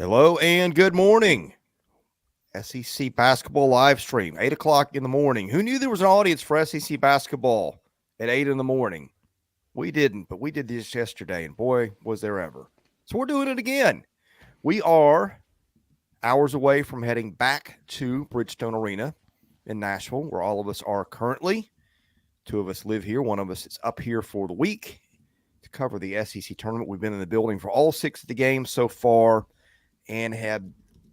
Hello and good morning. SEC basketball live stream, 8 o'clock in the morning. Who knew there was an audience for SEC basketball at 8 in the morning? We didn't, but we did this yesterday, and boy, was there ever. So we're doing it again. We are hours away from heading back to Bridgestone Arena in Nashville, where all of us are currently. Two of us live here. One of us is up here for the week to cover the SEC tournament. We've been in the building for all 6 of the games so far, and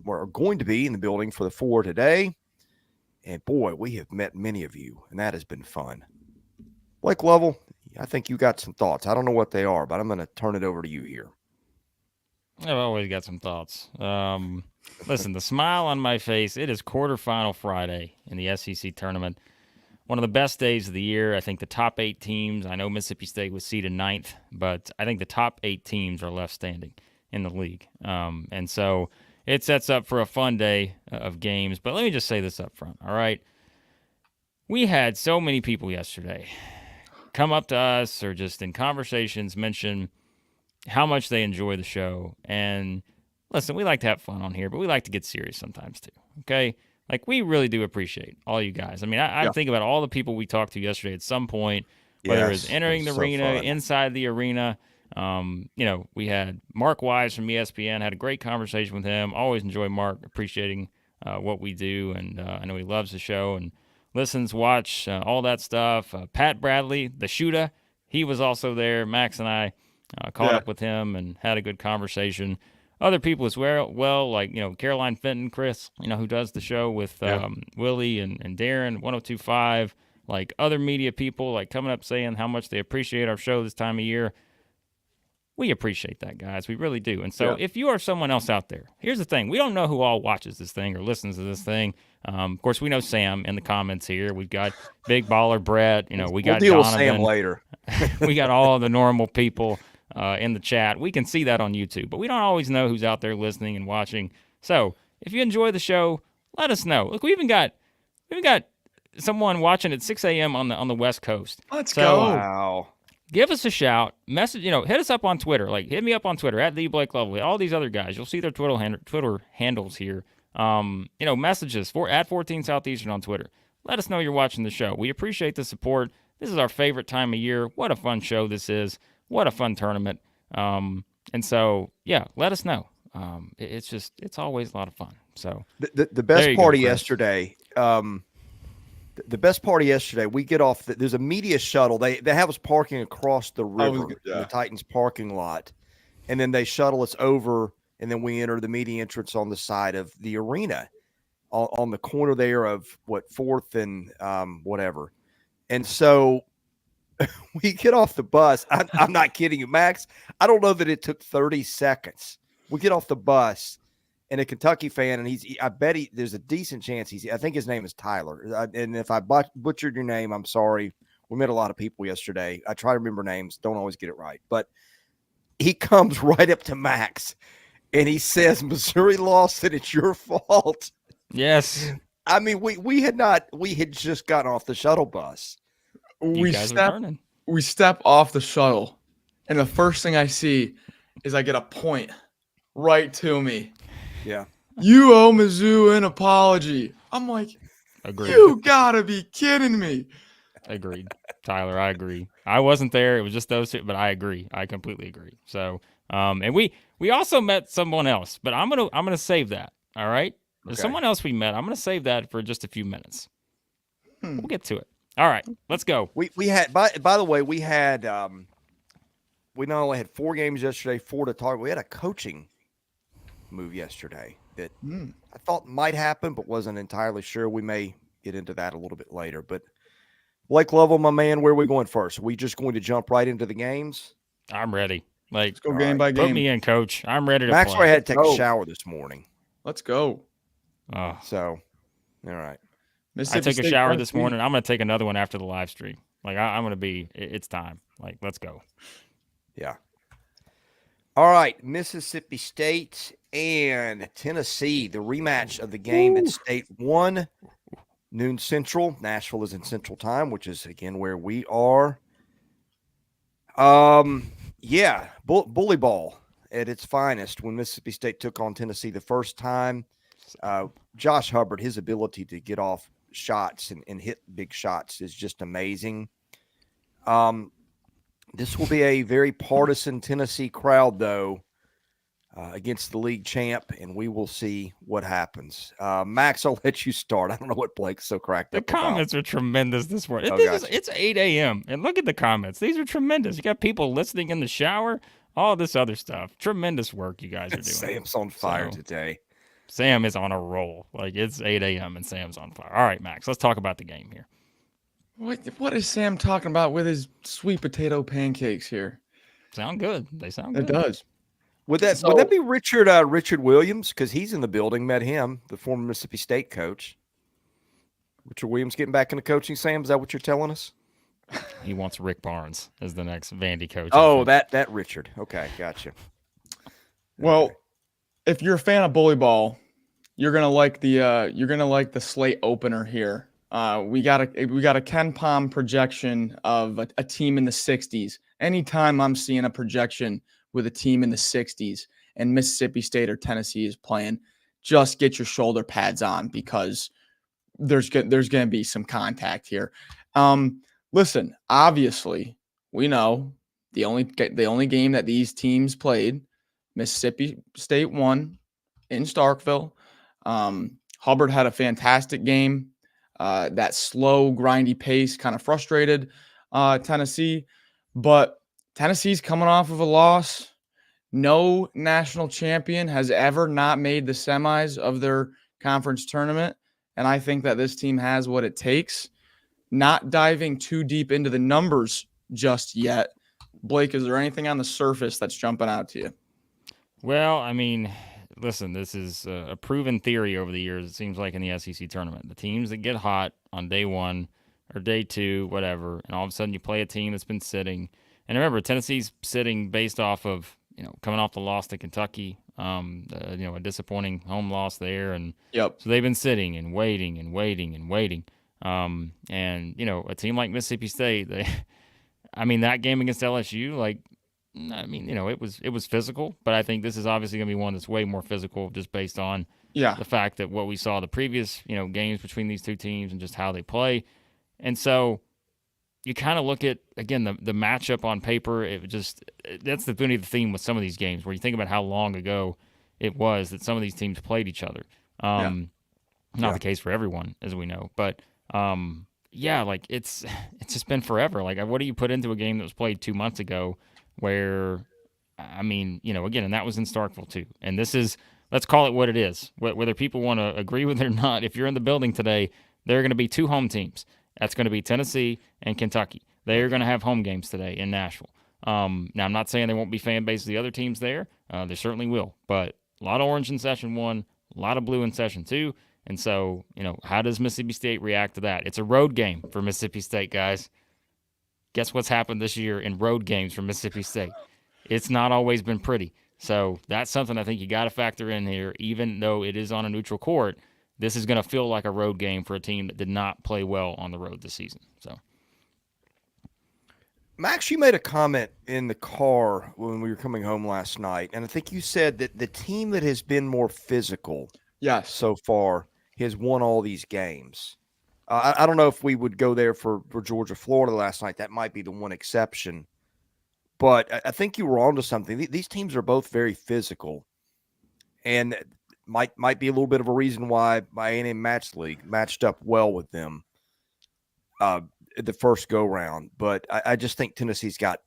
we're going to be in the building for the 4 today. And boy, we have met many of you, and that has been fun. Blake Lovell, I think you got some thoughts. I don't know what they are, but I'm going to turn it over to you here. I've always got some thoughts. Listen, the smile on my face, it is quarterfinal Friday in the SEC tournament. One of the best days of the year. I think the top 8 teams, I know Mississippi State was seeded 9th, but I think the top 8 teams are left standing in the league. And so it sets up for a fun day of games. But let me just say this up front, all right? We had so many people yesterday come up to us or just in conversations mention how much they enjoy the show. And listen, we like to have fun on here, but we like to get serious sometimes too, okay? Like, we really do appreciate all you guys. I mean, I think about all the people we talked to yesterday at some point, whether it was entering the arena, inside the arena. We had Mark Wise from ESPN, had a great conversation with him. Always enjoy Mark, appreciating what we do, and I know he loves the show and listens, watch, all that stuff. Pat Bradley, the shooter, he was also there. Max and I caught up with him and had a good conversation. Other people as well, like, Caroline Fenton, Chris, who does the show with Willie and Darren, 102.5, like other media people, like coming up saying how much they appreciate our show this time of year. We appreciate that, guys. We really do. And so if you are someone else out there, here's the thing. We don't know who all watches this thing or listens to this thing. Of course, we know Sam in the comments here. We've got Big Baller Brett. We got deal Donovan. with Sam later. We got all the normal people in the chat. We can see that on YouTube, but we don't always know who's out there listening and watching. So if you enjoy the show, let us know. Look, we even got someone watching at 6 a.m. on the West Coast. Let's go. Wow. Give us a shout. Message, hit us up on Twitter. Like, hit me up on Twitter, @TheBlakeLovely. All these other guys, you'll see their Twitter handles here. Message us at 14 Southeastern on Twitter. Let us know you're watching the show. We appreciate the support. This is our favorite time of year. What a fun show this is. What a fun tournament. And so, let us know. It's always a lot of fun. So the best party yesterday. The best part of yesterday, we get off. There's a media shuttle. They have us parking across the river, the Titans parking lot, and then they shuttle us over, and then we enter the media entrance on the side of the arena, on the corner there of 4th and whatever. And so we get off the bus. I'm not kidding you, Max. I don't know that it took 30 seconds. We get off the bus. And a Kentucky fan, and I bet there's a decent chance I think his name is Tyler. And if I butchered your name, I'm sorry. We met a lot of people yesterday. I try to remember names, don't always get it right. But he comes right up to Max, and he says, "Missouri lost, and it's your fault." Yes. I mean, we had just gotten off the shuttle bus. We step off the shuttle, and the first thing I see is I get a point right to me. Yeah. You owe Mizzou an apology. I'm like, agreed. You gotta be kidding me. Agreed. Tyler, I agree. I wasn't there. It was just those two, but I agree. I completely agree. So, and we also met someone else, but I'm gonna save that. All right. There's someone else we met. I'm gonna save that for just a few minutes. We'll get to it. All right, let's go. We had by the way, we had we not only had 4 games yesterday, 4 to talk. We had a coaching move yesterday that I thought might happen, but wasn't entirely sure. We may get into that a little bit later. But Blake Lovell, my man, where are we going first? Are we just going to jump right into the games? I'm ready. Let's go game by game. Put me in, coach. I'm ready to Max play. I had to take a shower this morning. Let's go. So, all right. I took a shower this morning. I'm going to take another one after the live stream. Like, I'm going to be – it's time. Like, let's go. Yeah. All right, Mississippi State and Tennessee, the rematch of the game that State won, noon Central. Nashville is in Central Time, which is, again, where we are. Bully ball. at its finest when Mississippi State took on Tennessee the first time. Josh Hubbard, his ability to get off shots and hit big shots is just amazing. This will be a very partisan Tennessee crowd, though, against the league champ, and we will see what happens. Max, I'll let you start. I don't know what Blake's so cracked up about. The comments are tremendous this morning. It's 8 a.m., and look at the comments. These are tremendous. You got people listening in the shower, all this other stuff. Tremendous work you guys are doing. Sam's on fire today. Sam is on a roll. Like, it's 8 a.m. and Sam's on fire. All right, Max, let's talk about the game here. What is Sam talking about with his sweet potato pancakes here? Sound good. They sound good. It does. Would that be Richard Williams? Because he's in the building. Met him, the former Mississippi State coach. Richard Williams getting back into coaching, Sam? Is that what you're telling us? He wants Rick Barnes as the next Vandy coach. Oh, that Richard. Okay, gotcha. Well, if you're a fan of bully ball, you're gonna like the slate opener here. We got a Ken Pom projection of a team in the 60s. Anytime I'm seeing a projection with a team in the 60s and Mississippi State or Tennessee is playing, just get your shoulder pads on because there's going to be some contact here. Listen, obviously, we know the only game that these teams played, Mississippi State won in Starkville. Hubbard had a fantastic game. That slow, grindy pace kind of frustrated Tennessee, but Tennessee's coming off of a loss. No national champion has ever not made the semis of their conference tournament, and I think that this team has what it takes. Not diving too deep into the numbers just yet. Blake, is there anything on the surface that's jumping out to you? Well, I mean, listen, this is a proven theory over the years, it seems like, in the SEC tournament. The teams that get hot on day one or day two, whatever, and all of a sudden you play a team that's been sitting. And remember, Tennessee's sitting based off of, coming off the loss to Kentucky, a disappointing home loss there. And so they've been sitting and waiting and waiting and waiting. And, a team like Mississippi State, that game against LSU, it was physical, but I think this is obviously going to be one that's way more physical just based on the fact that what we saw the previous, games between these two teams and just how they play. And so you kind of look at, again, the matchup on paper. That's the theme with some of these games where you think about how long ago it was that some of these teams played each other. Not the case for everyone, as we know, but it's just been forever. Like, what do you put into a game that was played 2 months ago where, again, and that was in Starkville too. And this is, let's call it what it is. Whether people want to agree with it or not, if you're in the building today, there are going to be two home teams. That's going to be Tennessee and Kentucky. They are going to have home games today in Nashville. Now, I'm not saying there won't be fan base of the other teams there. There certainly will. But a lot of orange in session one, a lot of blue in session two. And so, how does Mississippi State react to that? It's a road game for Mississippi State, guys. Guess what's happened this year in road games for Mississippi State? It's not always been pretty. So that's something I think you got to factor in here. Even though it is on a neutral court, this is going to feel like a road game for a team that did not play well on the road this season. So, Max, you made a comment in the car when we were coming home last night, and I think you said that the team that has been more physical so far has won all these games. I don't know if we would go there for Georgia, Florida last night. That might be the one exception. But I think you were onto something. These teams are both very physical, and might be a little bit of a reason why A&M matched up well with them the first go-round. But I just think Tennessee's got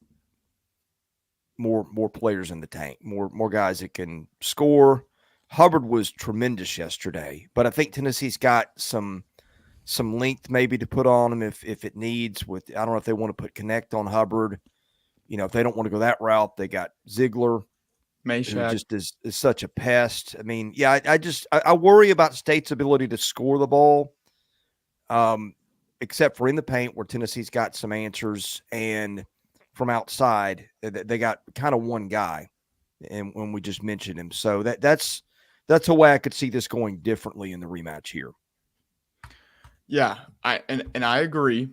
more players in the tank, more guys that can score. Hubbard was tremendous yesterday, but I think Tennessee's got some length maybe to put on him if it needs. I don't know if they want to put Connect on Hubbard. If they don't want to go that route, they got Ziegler, who just is such a pest. I worry about State's ability to score the ball, except for in the paint where Tennessee's got some answers, and from outside they got kind of one guy, and when we just mentioned him, so that's a way I could see this going differently in the rematch here. Yeah, I agree,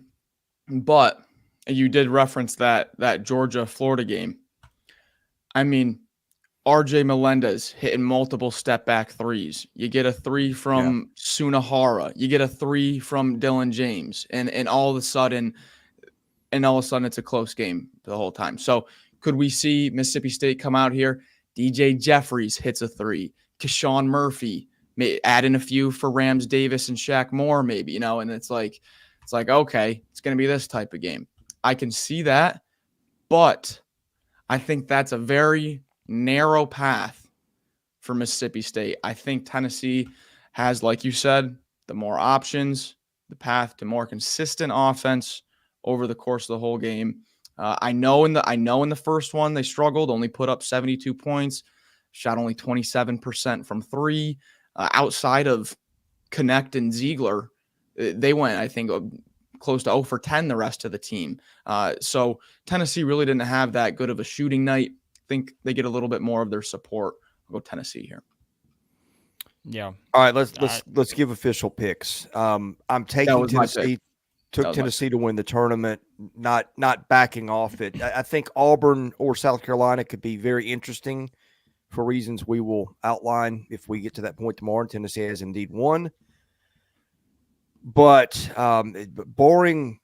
but you did reference that Georgia-Florida game. RJ Melendez hitting multiple step back threes. You get a 3 from Sunahara. You get a 3 from Dylan James. And all of a sudden it's a close game the whole time. So could we see Mississippi State come out here? DJ Jeffries hits a 3. Keshawn Murphy, may add in a few for Rams Davis and Shaq Moore, maybe, and it's like, okay, it's going to be this type of game. I can see that, but I think that's a very narrow path for Mississippi State. I think Tennessee has, like you said, the more options, the path to more consistent offense over the course of the whole game. I know in the first one they struggled, only put up 72 points, shot only 27% from 3. Outside of Connect and Ziegler, they went, I think, close to 0 for 10 the rest of the team. So Tennessee really didn't have that good of a shooting night. I think they get a little bit more of their support. I'll go Tennessee here. Yeah. All right, let's give official picks. I'm taking Tennessee. Took Tennessee to win the tournament, not backing off it. I think Auburn or South Carolina could be very interesting for reasons we will outline if we get to that point tomorrow. Tennessee has indeed won. But boring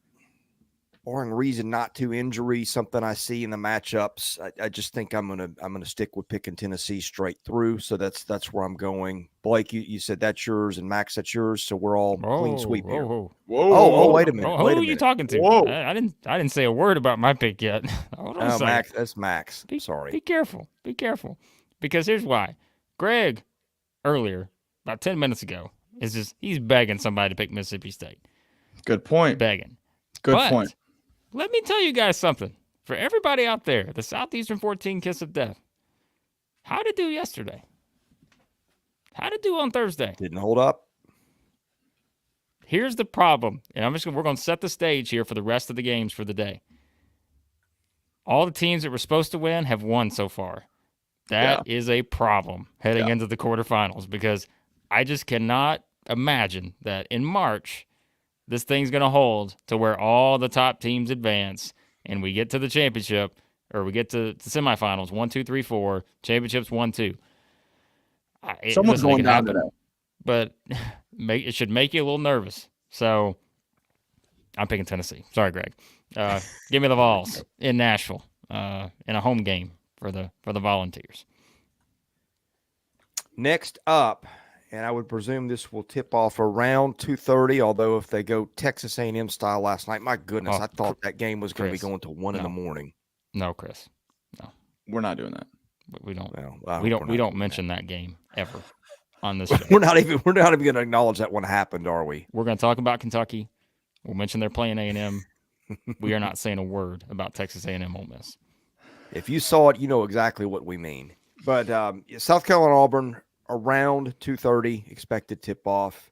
reason not to, injury, something I see in the matchups. I just think I'm gonna stick with picking Tennessee straight through. So that's where I'm going. Blake, you said that's yours, and Max, that's yours. So we're all clean sweep here. Whoa. Wait a minute. Who are you talking to? Whoa. I didn't say a word about my pick yet. Hold on a second. Max, that's Max. Sorry. Be careful. Because here's why. Greg, earlier, about 10 minutes ago, he's begging somebody to pick Mississippi State. Good point. Begging. Good point. Let me tell you guys something. For everybody out there, the Southeastern 14 kiss of death. How'd it do yesterday? How'd it do on Thursday? Didn't hold up. Here's the problem, and we're going to set the stage here for the rest of the games for the day. All the teams that were supposed to win have won so far. That is a problem heading into the quarterfinals, because I just cannot imagine that in March this thing's going to hold to where all the top teams advance and we get to the championship, or we get to the semifinals, 1, 2, 3, 4, championships 1, 2. Someone's going down today. But it should make you a little nervous. So I'm picking Tennessee. Sorry, Greg. Give me the Vols in Nashville in a home game for the Volunteers. Next up, and I would presume this will tip off around 2:30, although if they go Texas A&M style last night, my goodness, I thought that game was going to be going to 1 in the morning. No, Chris. No. We're not doing that. We don't. We don't mention that game ever on this show. We're not even going to acknowledge that one happened, are we? We're going to talk about Kentucky. We'll mention they're playing A&M. We are not saying a word about Texas A&M Ole Miss. If you saw it, you know exactly what we mean. But South Carolina Auburn around 2:30 expected tip off.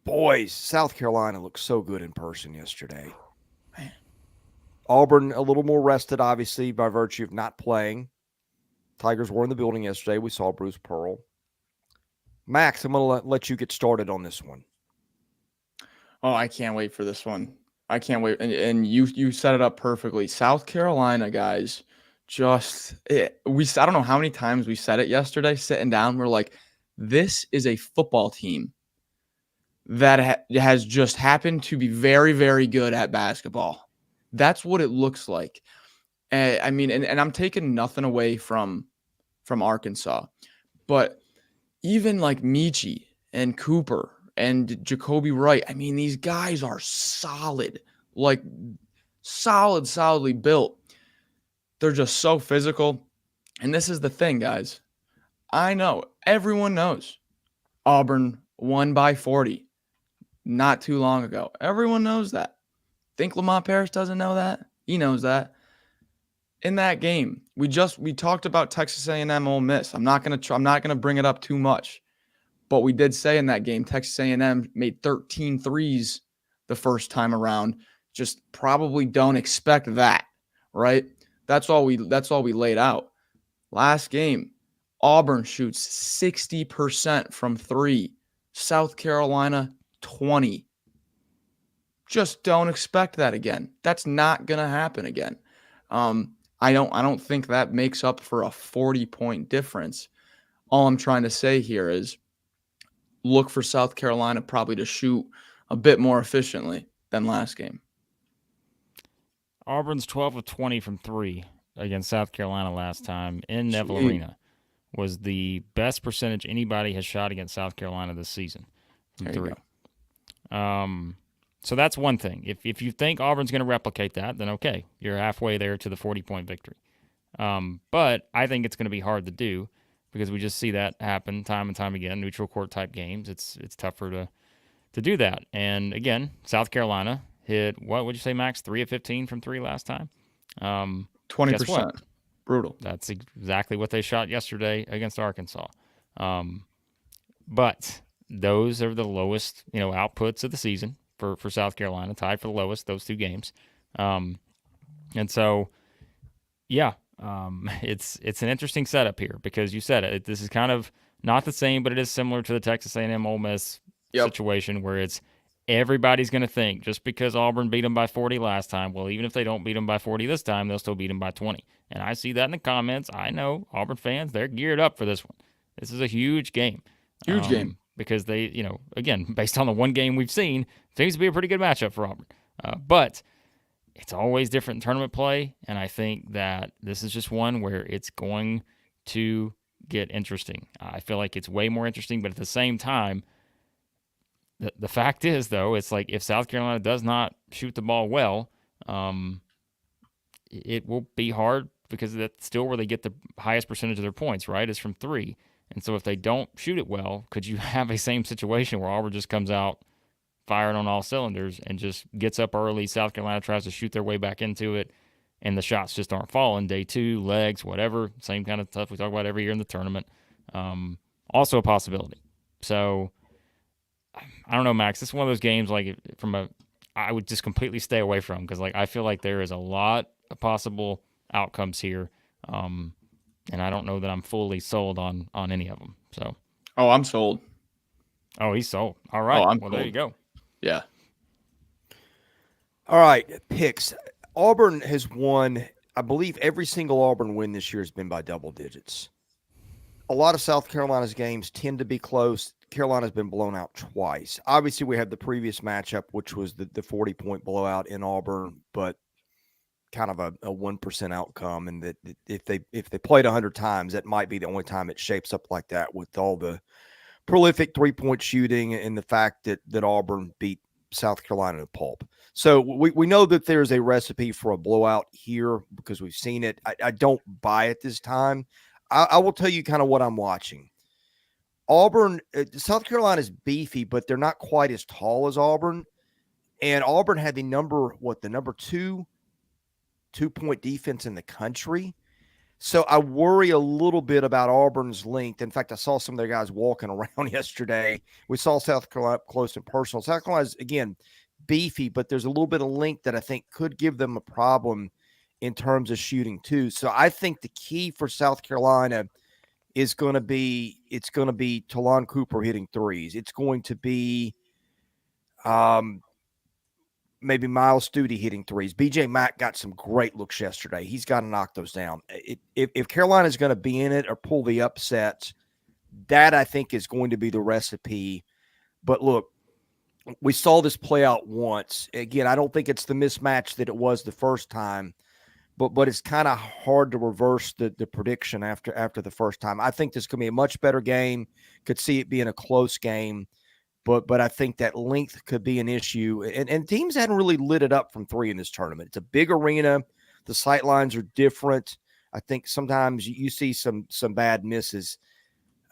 Boys, South Carolina looked so good in person yesterday. Man. Auburn a little more rested, obviously, by virtue of not playing. Tigers were in the building yesterday. We saw Bruce Pearl. Max, I'm going to let you get started on this one. Oh, I can't wait for this one. I can't wait. And you set it up perfectly. South Carolina, guys, I don't know how many times we said it yesterday, sitting down. We're like, this is a football team that has just happened to be very, very good at basketball. That's what it looks like. I mean, and I'm taking nothing away from Arkansas, but even like Michi and Cooper and Jacoby Wright, I mean, these guys are solid, like solidly built. They're just so physical. And this is the thing, guys. I know, everyone knows Auburn won by 40 not too long ago. Everyone knows that. Think Lamont Paris doesn't know that? He knows that. In that game, we talked about Texas A&M Ole Miss. I'm not gonna bring it up too much, but we did say in that game Texas A&M made 13 threes the first time around. Just probably don't expect that, right? That's all we laid out. Last game, Auburn shoots 60% from 3. South Carolina 20. Just don't expect that again. That's not gonna happen again. I don't think that makes up for a 40-point difference. All I'm trying to say here is look for South Carolina probably to shoot a bit more efficiently than last game. Auburn's 12 of 20 from 3 against South Carolina last time in Neville Arena was the best percentage anybody has shot against South Carolina this season from 3. So that's one thing. If you think Auburn's going to replicate that, then okay, you're halfway there to the 40-point victory. But I think it's going to be hard to do because we just see that happen time and time again. Neutral court type games, it's tougher to do that. And again, South Carolina hit, what would you say, Max? 3 of 15 from 3 last time. 20%. Brutal. That's exactly what they shot yesterday against Arkansas. But those are the lowest, outputs of the season for South Carolina, tied for the lowest, those 2 games. And so, yeah, it's an interesting setup here because you said it. This is kind of not the same, but it is similar to the Texas A&M Ole Miss situation where it's everybody's going to think just because Auburn beat them by 40 last time, well, even if they don't beat them by 40 this time, they'll still beat them by 20. And I see that in the comments. I know Auburn fans, they're geared up for this one. This is a huge game. Huge game. Because they, again, based on the one game we've seen, seems to be a pretty good matchup for Auburn. But it's always different in tournament play, and I think that this is just one where it's going to get interesting. I feel like it's way more interesting, but at the same time, the fact is, though, it's like if South Carolina does not shoot the ball well, it will be hard because that's still where they get the highest percentage of their points, right, is from 3. And so if they don't shoot it well, could you have a same situation where Auburn just comes out firing on all cylinders and just gets up early, South Carolina tries to shoot their way back into it, and the shots just aren't falling? Day 2, legs, whatever, same kind of stuff we talk about every year in the tournament. Also a possibility. So I don't know, Max. This is one of those games I would just completely stay away from because I feel like there is a lot of possible outcomes here. And I don't know that I'm fully sold on any of them. So, I'm sold. Oh, he's sold. All right. I'm sold. There you go. Yeah. All right, picks. Auburn has won, I believe every single Auburn win this year has been by double digits. A lot of South Carolina's games tend to be close. Carolina's been blown out twice. Obviously, we have the previous matchup, which was the 40-point blowout in Auburn, but kind of a 1% outcome, and that if they played 100 times, that might be the only time it shapes up like that with all the prolific 3-point shooting and the fact that Auburn beat South Carolina to pulp. So we know that there's a recipe for a blowout here because we've seen it. I don't buy it this time. I will tell you kind of what I'm watching. Auburn, South Carolina is beefy, but they're not quite as tall as Auburn. And Auburn had the number 2-point defense in the country. So I worry a little bit about Auburn's length. In fact, I saw some of their guys walking around yesterday. We saw South Carolina up close and personal. South Carolina's, again, beefy, but there's a little bit of length that I think could give them a problem in terms of shooting too. So I think the key for South Carolina is going to be Talon Cooper hitting threes. It's going to be maybe Miles Studi hitting threes. BJ Mack got some great looks yesterday. He's got to knock those down. If Carolina's going to be in it or pull the upset, that I think is going to be the recipe. But look, we saw this play out once. Again, I don't think it's the mismatch that it was the first time, but it's kind of hard to reverse the prediction after the first time. I think this could be a much better game. Could see it being a close game. But I think that length could be an issue. And teams hadn't really lit it up from 3 in this tournament. It's a big arena. The sight lines are different. I think sometimes you see some bad misses.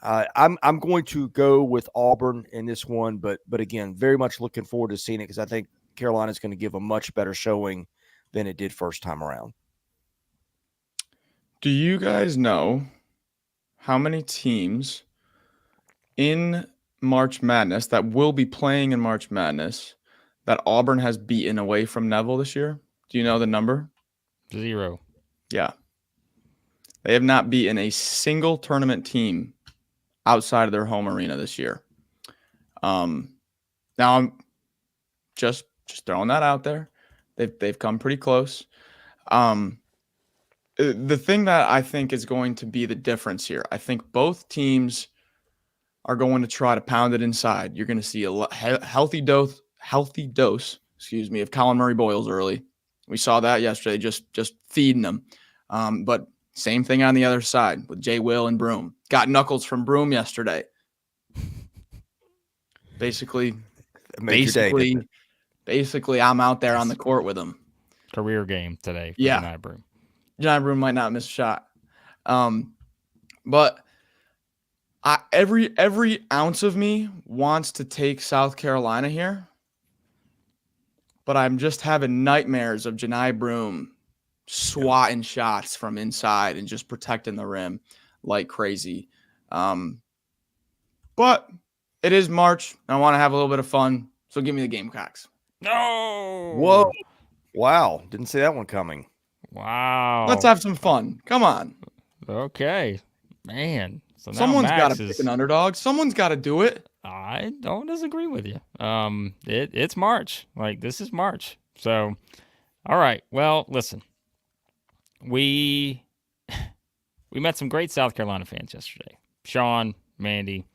I'm going to go with Auburn in this one, but again, very much looking forward to seeing it because I think Carolina's going to give a much better showing than it did first time around. Do you guys know how many teams in March Madness that will be playing in March Madness that Auburn has beaten away from Neville this year? Do you know the number? 0. Yeah. They have not beaten a single tournament team outside of their home arena this year. Now I'm just throwing that out there. They've come pretty close. the thing that I think is going to be the difference here, I think both teams are going to try to pound it inside. You're going to see a healthy dose, of Collin-Murray Boyles early. We saw that yesterday, just feeding them. But same thing on the other side with Jay Will and Broom. Got knuckles from Broom yesterday. Basically, I'm out there on the court with him. Career game today for Janai Broom. Janai Broom might not miss a shot. But every ounce of me wants to take South Carolina here. But I'm just having nightmares of Janai Broom swatting shots from inside and just protecting the rim like crazy. But it is March. I want to have a little bit of fun. So give me the Gamecocks. No. Whoa. Wow. Didn't see that one coming. Wow. Let's have some fun. Come on. Okay. Man. So now someone's got to pick an underdog. Someone's got to do it. I don't disagree with you. It's March. Like, this is March. So, all right. Well, listen. We met some great South Carolina fans yesterday. Sean, Mandy,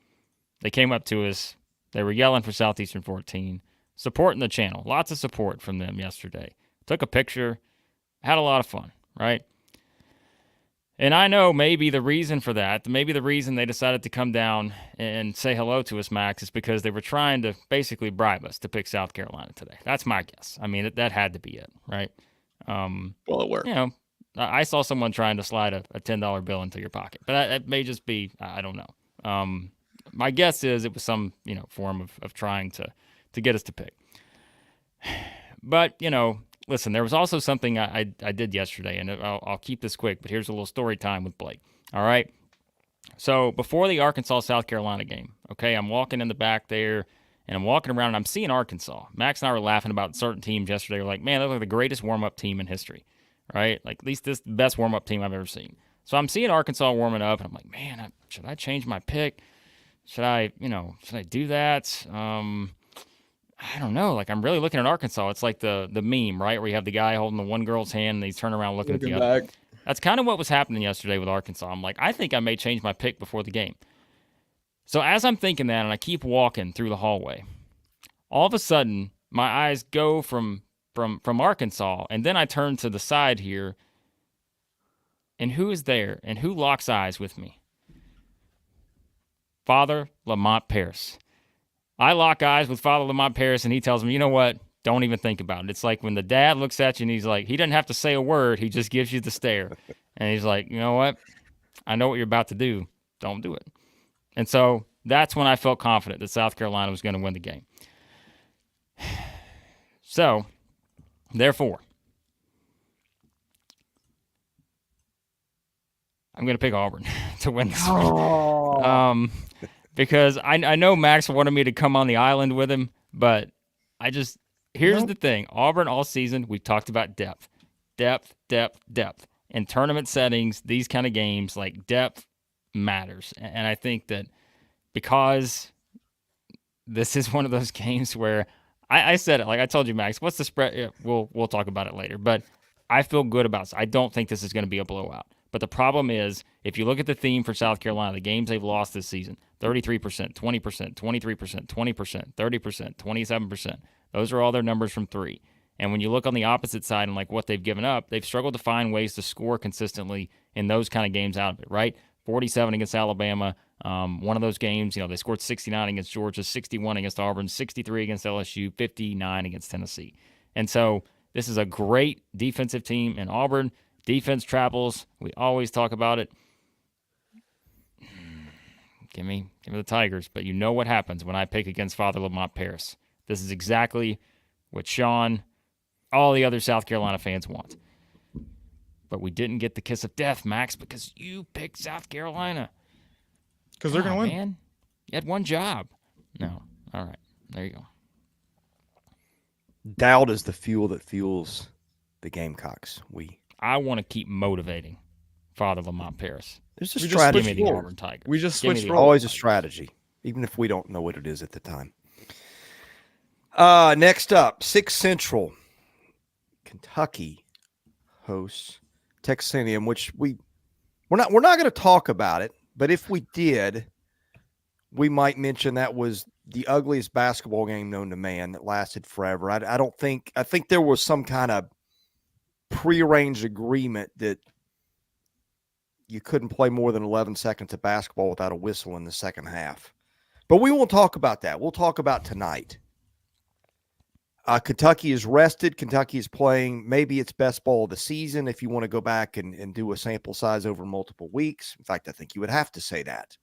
they came up to us. They were yelling for Southeastern 14, supporting the channel. Lots of support from them yesterday. Took a picture, had a lot of fun, right? And I know maybe the reason for that, maybe the reason they decided to come down and say hello to us, Max, is because they were trying to basically bribe us to pick South Carolina today. That's my guess. I mean, that had to be it, right? Well, it worked. You know, I saw someone trying to slide a $10 bill into your pocket, but that may just be, I don't know. My guess is it was some, form of trying to get us to pick. But, listen, there was also something I did yesterday, and I'll keep this quick, but here's a little story time with Blake. All right? So before the Arkansas-South Carolina game, okay, I'm walking in the back there, and I'm walking around, and I'm seeing Arkansas. Max and I were laughing about certain teams yesterday. We're like, man, they look like the greatest warm-up team in history, right? Like, at least this is the best warm-up team I've ever seen. So I'm seeing Arkansas warming up, and I'm like, man, should I change my pick? Should I do that? I don't know. Like, I'm really looking at Arkansas. It's like the meme, right? Where you have the guy holding the one girl's hand and he's turning around looking at the other. That's kind of what was happening yesterday with Arkansas. I'm like, I think I may change my pick before the game. So as I'm thinking that, and I keep walking through the hallway, all of a sudden, my eyes go from Arkansas, and then I turn to the side here, and who is there? And who locks eyes with me? Father Lamont Paris. I lock eyes with Father Lamont Paris, and he tells me, you know what? Don't even think about it. It's like when the dad looks at you, and he's like, he doesn't have to say a word. He just gives you the stare. And he's like, you know what? I know what you're about to do. Don't do it. And so that's when I felt confident that South Carolina was going to win the game. So, therefore, I'm going to pick Auburn to win this one. Because I know Max wanted me to come on the island with him, but here's the thing. Auburn all season, we've talked about depth. In tournament settings, these kind of games, like, depth matters. And I think that because this is one of those games where I said it, like I told you, Max, what's the spread? Yeah, we'll talk about it later. But I feel good about this. I don't think this is going to be a blowout. But the problem is, if you look at the theme for South Carolina, the games they've lost this season, 33%, 20%, 23%, 20%, 30%, 27%. Those are all their numbers from three. And when you look on the opposite side and like what they've given up, they've struggled to find ways to score consistently in those kind of games out of it, right? 47 against Alabama. One of those games, they scored 69 against Georgia, 61 against Auburn, 63 against LSU, 59 against Tennessee. And so this is a great defensive team in Auburn. Defense travels. We always talk about it. Give me the Tigers. But you know what happens when I pick against Father Lamont Paris. This is exactly what Sean, all the other South Carolina fans want. But we didn't get the kiss of death, Max, because you picked South Carolina. Because they're going to win. Man. You had one job. No. All right. There you go. Doubt is the fuel that fuels the Gamecocks. I want to keep motivating Father Lamont Paris. There's a strategy. Give me the Auburn Tigers. We just switched roles. Always a strategy, even if we don't know what it is at the time. Next up, 6 Central. Kentucky hosts Texas A&M, which we're not going to talk about it, but if we did, we might mention that was the ugliest basketball game known to man that lasted forever. I think there was some kind of prearranged agreement that you couldn't play more than 11 seconds of basketball without a whistle in the second half. But we won't talk about that. We'll talk about tonight. Kentucky is rested. Kentucky is playing maybe its best ball of the season if you want to go back and do a sample size over multiple weeks. In fact, I think you would have to say that.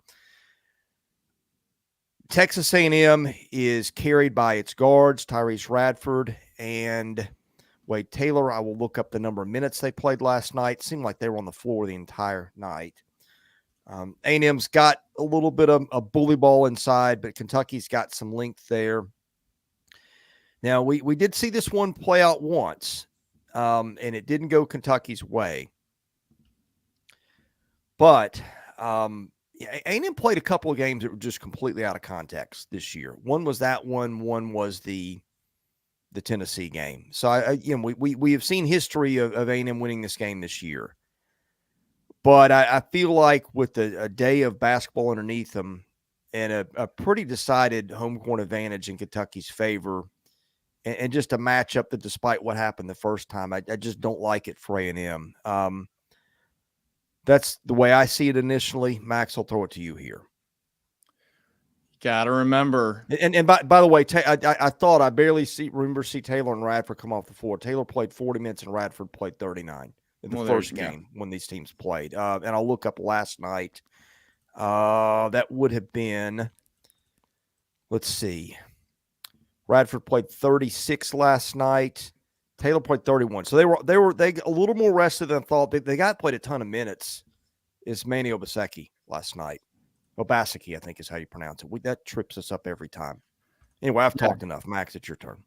Texas A&M is carried by its guards, Tyrese Radford and Wade Taylor. I will look up the number of minutes they played last night. It seemed like they were on the floor the entire night. A&M's got a little bit of a bully ball inside, but Kentucky's got some length there. Now, we did see this one play out once, and it didn't go Kentucky's way. But A&M played a couple of games that were just completely out of context this year. One was that one. One was the Tennessee game. So, we have seen history of A&M winning this game this year. But I feel like with a day of basketball underneath them and a pretty decided home court advantage in Kentucky's favor, and just a matchup that despite what happened the first time, I just don't like it for A&M. That's the way I see it initially. Max, I'll throw it to you here. Got to remember. And by the way, I thought I barely remember Taylor and Radford come off the floor. Taylor played 40 minutes and Radford played 39 in the first game when these teams played. And I'll look up last night. That would have been, let's see. Radford played 36 last night. Taylor played 31. So they were a little more rested than I thought. They played a ton of minutes. Is Manny Obaseki last night. Obaseki, I think is how you pronounce it. That trips us up every time. Anyway, I've talked enough. Max, it's your turn.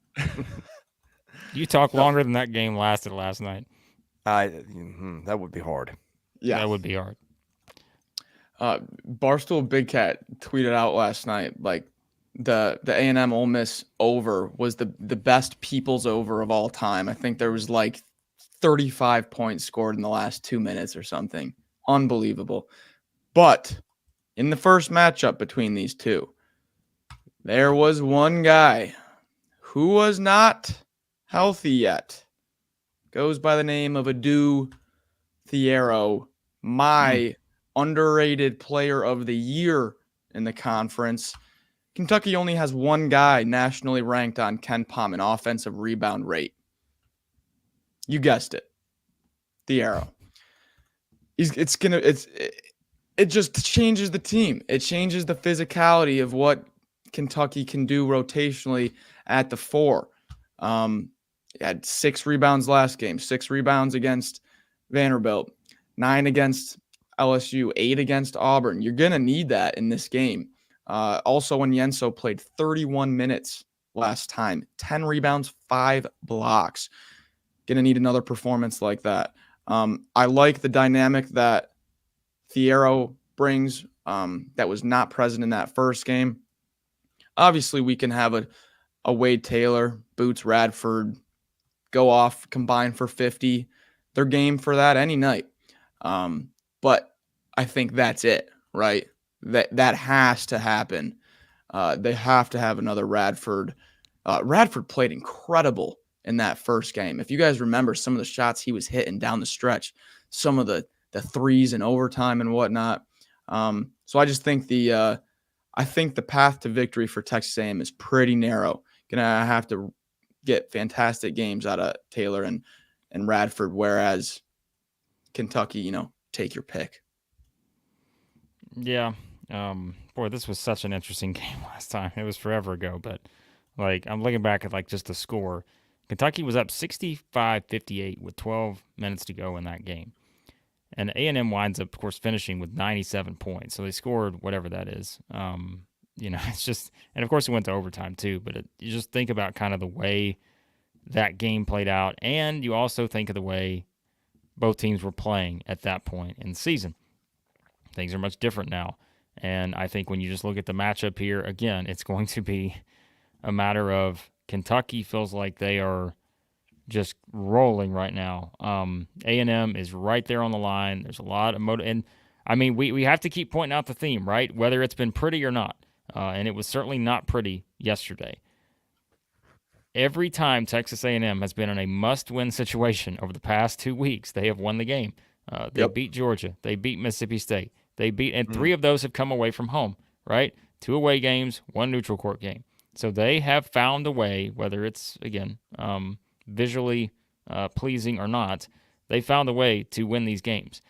You talk longer than that game lasted last night. That would be hard. Yeah, that would be hard. Barstool Big Cat tweeted out last night, like, the A&M Ole Miss over was the best people's over of all time. I think there was like 35 points scored in the last 2 minutes or something. Unbelievable. But in the first matchup between these two, there was one guy who was not healthy yet. Goes by the name of Adu Thiero, my underrated player of the year in the conference. Kentucky only has one guy nationally ranked on KenPom in offensive rebound rate. You guessed it. Thiero. It just changes the team. It changes the physicality of what Kentucky can do rotationally at the four. He had 6 rebounds last game, 6 rebounds against Vanderbilt, 9 against LSU, 8 against Auburn. You're going to need that in this game. Also, when Yenso played 31 minutes last time, 10 rebounds, 5 blocks. Going to need another performance like that. I like the dynamic that Thiero brings that was not present in that first game. Obviously, we can have a Wade Taylor, Boots, Radford, go off, combine for 50. They're game for that any night. But I think that's it, right? That has to happen. They have to have another Radford. Radford played incredible in that first game. If you guys remember some of the shots he was hitting down the stretch, some of the threes in overtime and whatnot. So I just think the path to victory for Texas A&M is pretty narrow. Gonna have to get fantastic games out of Taylor and Radford, whereas Kentucky, take your pick. Yeah. Boy, this was such an interesting game last time. It was forever ago, but I'm looking back at just the score. Kentucky was up 65-58 with 12 minutes to go in that game. And A&M winds up, of course, finishing with 97 points. So they scored whatever that is. It's just, and of course it went to overtime too, but you just think about kind of the way that game played out. And you also think of the way both teams were playing at that point in the season. Things are much different now. And I think when you just look at the matchup here, again, it's going to be a matter of Kentucky feels like they are just rolling right now. A&M is right there on the line. There's a lot of and I mean, we have to keep pointing out the theme, right? Whether it's been pretty or not. And it was certainly not pretty yesterday. Every time Texas A&M has been in a must-win situation over the past 2 weeks, they have won the game. They beat Georgia. They beat Mississippi State. And 3 of those have come away from home, right? 2 away games, 1 neutral court game. So they have found a way, whether it's, again, visually pleasing or not, they found a way to win these games.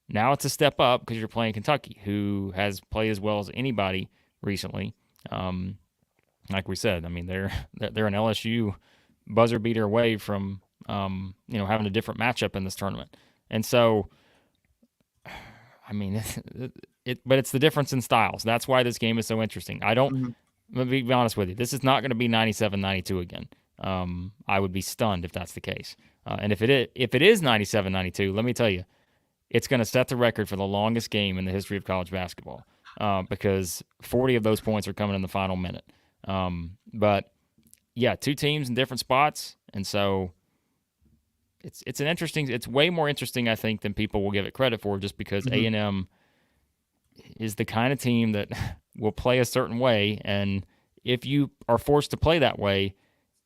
Now it's a step up because you're playing Kentucky, who has played as well as anybody recently. Like we said, I mean, they're an LSU buzzer beater away from having a different matchup in this tournament. And so, I mean, but it's the difference in styles. That's why this game is so interesting. Let me be honest with you. This is not going to be 97-92 again. I would be stunned if that's the case. And if it is 97-92, let me tell you, it's going to set the record for the longest game in the history of college basketball because 40 of those points are coming in the final minute. But yeah, 2 teams in different spots, and so it's way more interesting, I think, than people will give it credit for, just because A&M is the kind of team that will play a certain way, and if you are forced to play that way,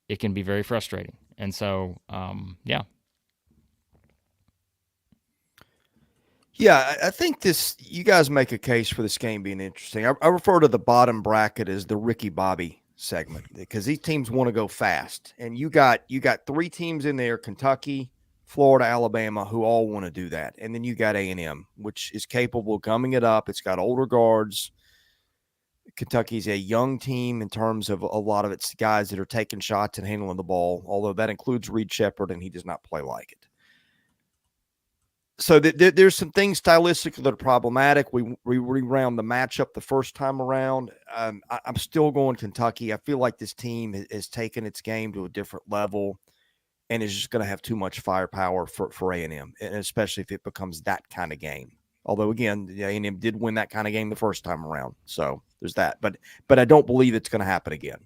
it can be very frustrating. And so, yeah. Yeah, I think you guys make a case for this game being interesting. I refer to the bottom bracket as the Ricky Bobby segment because these teams want to go fast. And you got 3 teams in there, Kentucky, Florida, Alabama, who all want to do that. And then you got A&M, which is capable of gumming it up. It's got older guards. Kentucky's a young team in terms of a lot of its guys that are taking shots and handling the ball, although that includes Reed Shepherd, and he does not play like it. So there's some things stylistically that are problematic. We rewound the matchup the first time around. I'm still going Kentucky. I feel like this team has taken its game to a different level and is just going to have too much firepower for A&M, and especially if it becomes that kind of game. Although, again, A&M did win that kind of game the first time around. So there's that. But I don't believe it's going to happen again.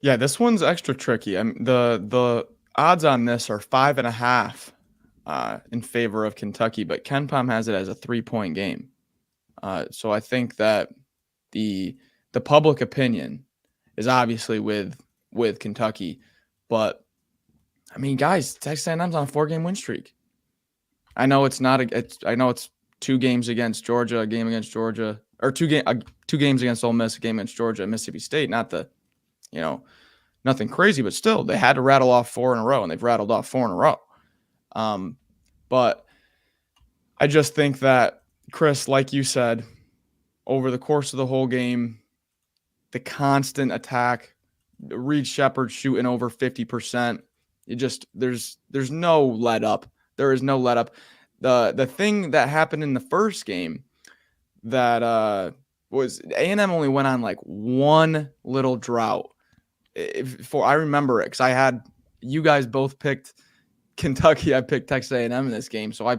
Yeah, this one's extra tricky. The odds on this are 5.5 in favor of Kentucky, but KenPom has it as a 3-point game. So I think that the public opinion is obviously with Kentucky, but I mean, guys, Texas A&M's on a 4-game win streak. I know it's not. I know it's 2 games against Georgia, a game against Georgia, or 2 games against Ole Miss, a game against Georgia, and Mississippi State. Not nothing crazy, but still, they had to rattle off 4 in a row, and they've rattled off 4 in a row. But I just think that, Chris, like you said, over the course of the whole game, the constant attack, Reed Shepherd shooting over 50%, there's no let up. There is no let up. The thing that happened in the first game that was A&M only went on like one little drought. I remember it because I had you guys both picked Kentucky. I picked Texas A&M in this game, so I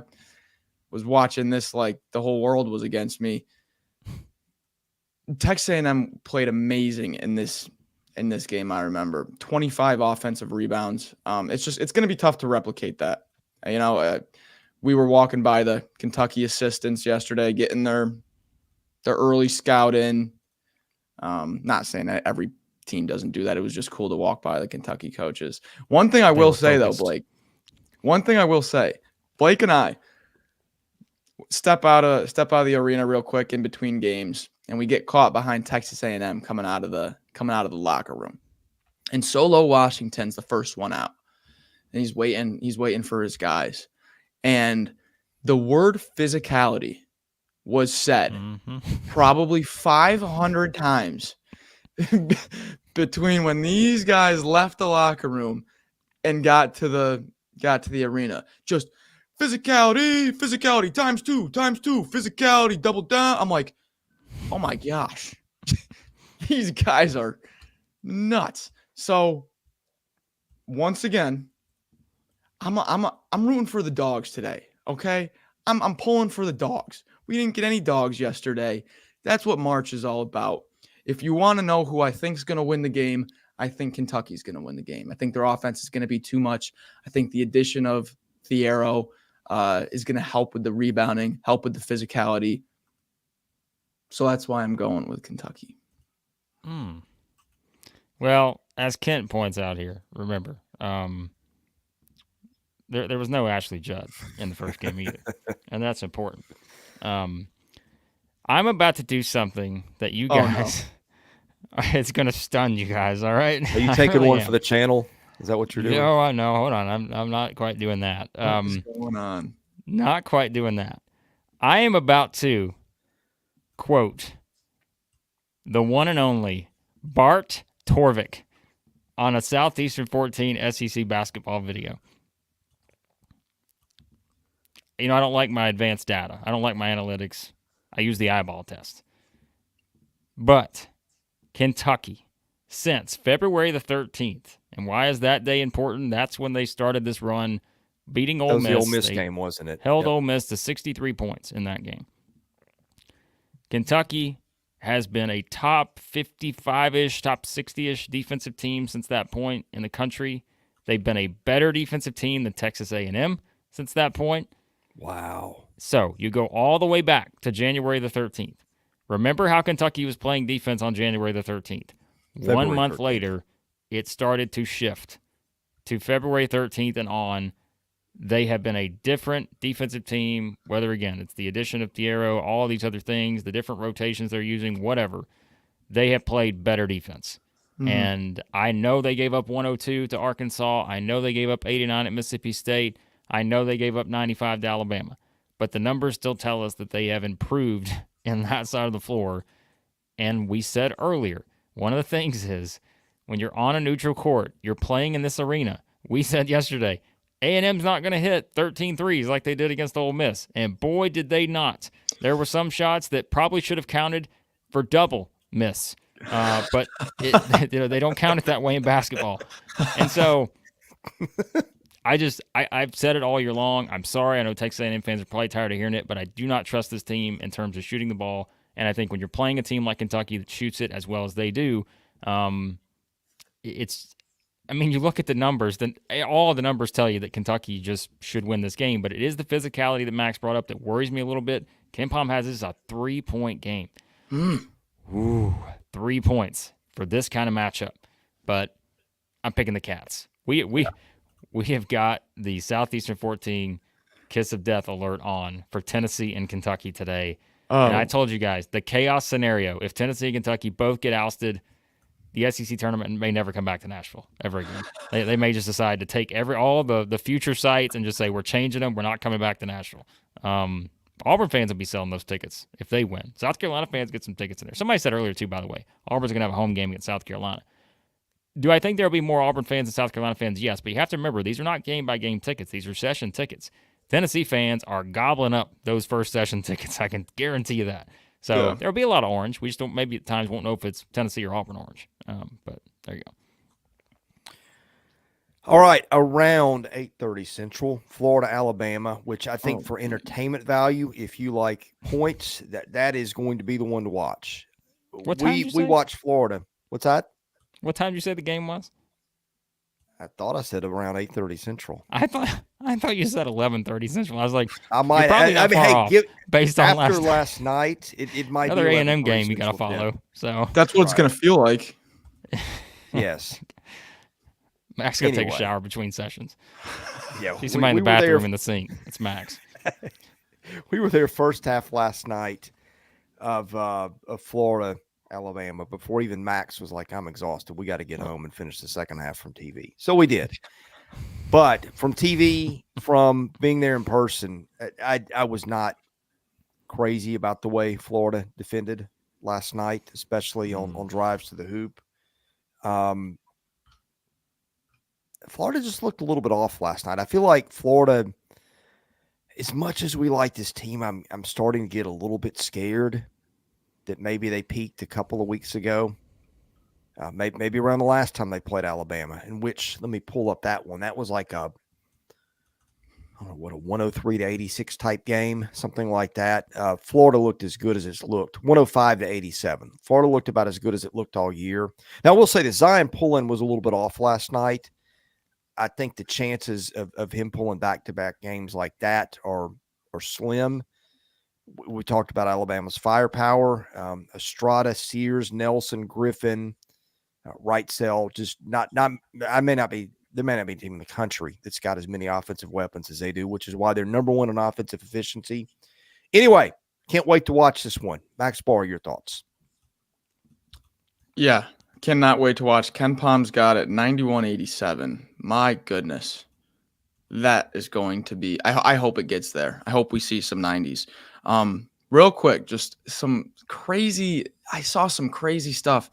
was watching this like the whole world was against me. Texas A&M played amazing in this game. I remember 25 offensive rebounds. It's going to be tough to replicate that. We were walking by the Kentucky assistants yesterday, getting their early scout in. Not saying that every team doesn't do that. It was just cool to walk by the Kentucky coaches. One thing I will say, though, Blake. One thing I will say, Blake and I step out of the arena real quick in between games, and we get caught behind Texas A&M coming out of the locker room. And Solo Washington's the first one out. And he's waiting for his guys. And the word physicality was said probably 500 times between when these guys left the locker room and got to the arena. Just physicality times two, physicality, double down. I'm like, oh my gosh. These guys are nuts. So once again, I'm rooting for the dogs today. Okay. I'm pulling for the dogs. We didn't get any dogs yesterday. That's what March is all about. If you want to know who I think is going to win the game, I think Kentucky's going to win the game. I think their offense is going to be too much. I think the addition of Thiero is going to help with the rebounding, help with the physicality. So that's why I'm going with Kentucky. Well, as Kent points out here, remember, there was no Ashley Judd in the first game either, and that's important. I'm about to do something that you guys, it's going to stun you guys, all right? Are you taking one for the channel? Is that what you're doing? No, no, hold on. I'm not quite doing that. What's going on? Not quite doing that. I am about to quote the one and only Bart Torvik on a Southeastern 14 SEC basketball video. You know, I don't like my advanced data. I don't like my analytics. I use the eyeball test. But Kentucky, since February the 13th, and why is that day important? That's when they started this run, beating Ole Miss. That was the Ole Miss game, wasn't it? Held Ole Miss to 63 points in that game. Kentucky has been a top 55-ish, top 60-ish defensive team since that point in the country. They've been a better defensive team than Texas A&M since that point. Wow. So you go all the way back to January the 13th. Remember how Kentucky was playing defense on January the 13th. February 1 month 13th. later, it started to shift to February 13th and on. They have been a different defensive team, whether, again, it's the addition of Thiero, all these other things, the different rotations they're using, whatever. They have played better defense. Mm-hmm. And I know they gave up 102 to Arkansas. I know they gave up 89 at Mississippi State. I know they gave up 95 to Alabama. But the numbers still tell us that they have improved in that side of the floor. And we said earlier, one of the things is when you're on a neutral court, you're playing in this arena. We said yesterday, A&M's not going to hit 13 threes like they did against Ole Miss. And boy, did they not. There were some shots that probably should have counted for double miss. But they don't count it that way in basketball. And so I've said it all year long. I'm sorry. I know Texas A&M fans are probably tired of hearing it, but I do not trust this team in terms of shooting the ball. And I think when you're playing a team like Kentucky that shoots it as well as they do, you look at the numbers, then all of the numbers tell you that Kentucky just should win this game, but it is the physicality that Max brought up that worries me a little bit. KenPom has this as a 3-point game. Ooh, 3 points for this kind of matchup. But I'm picking the Cats. We have got the Southeastern 14 kiss of death alert on for Tennessee and Kentucky today. And I told you guys, the chaos scenario, if Tennessee and Kentucky both get ousted, the SEC tournament may never come back to Nashville ever again. They may just decide to take all the future sites and just say, we're changing them. We're not coming back to Nashville. Auburn fans will be selling those tickets if they win. South Carolina fans get some tickets in there. Somebody said earlier, too, by the way, Auburn's going to have a home game against South Carolina. Do I think there will be more Auburn fans than South Carolina fans? Yes, but you have to remember, these are not game-by-game tickets. These are session tickets. Tennessee fans are gobbling up those first session tickets. I can guarantee you that. So There'll be a lot of orange. We just don't, maybe at times won't know if it's Tennessee or Auburn orange. But there you go. All right, around 8:30 Central, Florida, Alabama, which I think for entertainment value, if you like points, that is going to be the one to watch. What time we watch Florida. What's that? What time did you say the game was? I thought I said around 8:30 Central. I thought you said 11:30 Central. I was like, I might. Based on after last night, it might another be A&M game you got to follow. Yeah. So that's what it's going to feel like. Yes. Max gonna take a shower between sessions. Yeah, see somebody in the bathroom in the sink. It's Max. We were there first half last night of Florida, Alabama, before even Max was like, I'm exhausted. We got to get home and finish the second half from TV. So we did. But from TV, from being there in person, I was not crazy about the way Florida defended last night, especially on drives to the hoop. Florida just looked a little bit off last night. I feel like Florida, as much as we like this team, I'm starting to get a little bit scared that maybe they peaked a couple of weeks ago, maybe around the last time they played Alabama, in which, let me pull up that one. That was like I don't know what, a 103-86 type game, something like that. Florida looked as good as it's looked, 105-87. Florida looked about as good as it looked all year. Now, I will say that Zion pulling was a little bit off last night. I think the chances of him pulling back-to-back games like that are slim. We talked about Alabama's firepower. Estrada, Sears, Nelson, Griffin, Wrightsell, just not. There may not be a team in the country that's got as many offensive weapons as they do, which is why they're number one in offensive efficiency. Anyway, can't wait to watch this one. Max Barr, your thoughts? Yeah, cannot wait to watch. Ken Palm's got it 91-87. My goodness. That is going to be, I hope it gets there. I hope we see some 90s. Real quick, just I saw some crazy stuff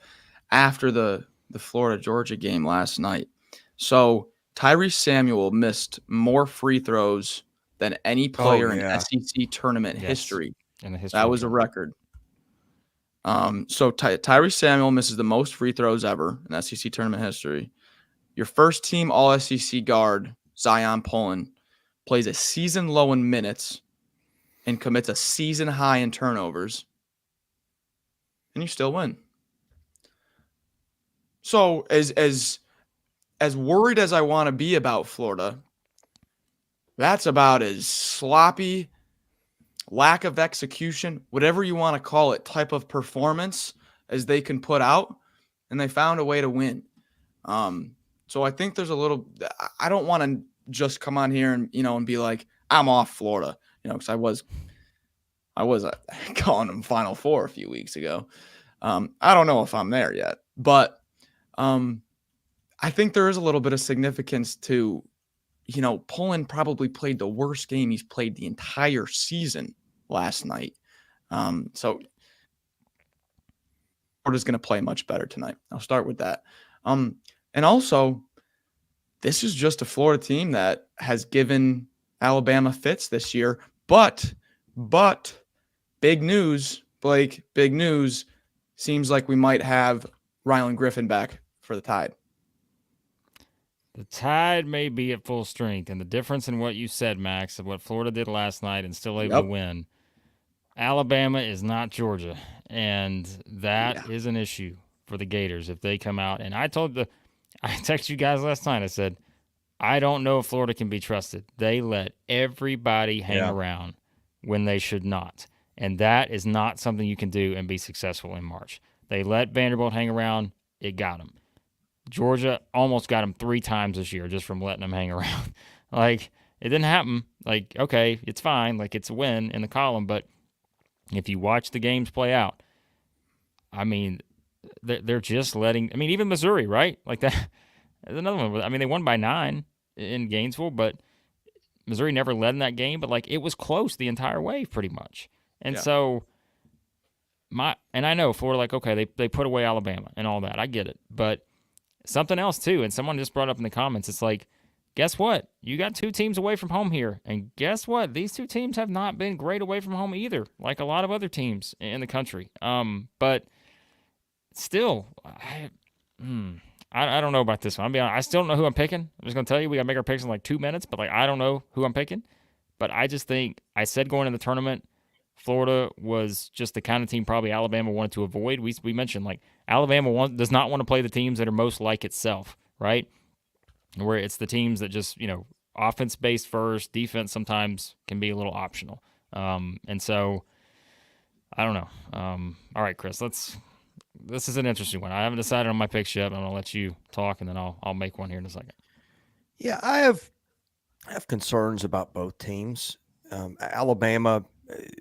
after the Florida-Georgia game last night. So Tyrese Samuel missed more free throws than any player in SEC tournament history. In the history. That was a record. So Tyrese Samuel misses the most free throws ever in SEC tournament history. Your first team All-SEC guard, Zion Pullen, plays a season low in minutes and commits a season high in turnovers, and you still win. So as worried as I want to be about Florida, that's about as sloppy, lack of execution, whatever you want to call it, type of performance as they can put out, and they found a way to win. So I think there's a little. I don't want to just come on here and be like, I'm off Florida, because I was calling them Final Four a few weeks ago. I don't know if I'm there yet, but I think there is a little bit of significance to, Pullen probably played the worst game he's played the entire season last night. So Florida's going to play much better tonight. I'll start with that. And also, this is just a Florida team that has given Alabama fits this year. But big news, Blake, big news. Seems like we might have Rylan Griffin back for the Tide. The Tide may be at full strength, and the difference in what you said, Max, of what Florida did last night and still able to win, Alabama is not Georgia, and that is an issue for the Gators if they come out. And I texted you guys last night. I said, I don't know if Florida can be trusted. They let everybody hang around when they should not. And that is not something you can do and be successful in March. They let Vanderbilt hang around. It got them. Georgia almost got them 3 times this year just from letting them hang around. It didn't happen. Okay, it's fine. It's a win in the column. But if you watch the games play out, they're just letting – even Missouri, right? That. There's another one. They won by 9 in Gainesville, but Missouri never led in that game. But, it was close the entire way pretty much. And so and I know Florida, okay, they put away Alabama and all that. I get it. But something else, too, and someone just brought up in the comments, it's guess what? You got 2 teams away from home here. And guess what? These 2 teams have not been great away from home either, like a lot of other teams in the country. But still, I don't know about this one. I'll be honest, I still don't know who I'm picking. I'm just going to tell you, we got to make our picks in 2 minutes, but I don't know who I'm picking. But I just think, I said going into the tournament, Florida was just the kind of team probably Alabama wanted to avoid. We mentioned, Alabama does not want to play the teams that are most like itself, right? Where it's the teams that just, offense-based first, defense sometimes can be a little optional. And so, I don't know. All right, Chris, this is an interesting one. I haven't decided on my picks yet. I'm going to let you talk, and then I'll make one here in a second. Yeah, I have concerns about both teams. Alabama,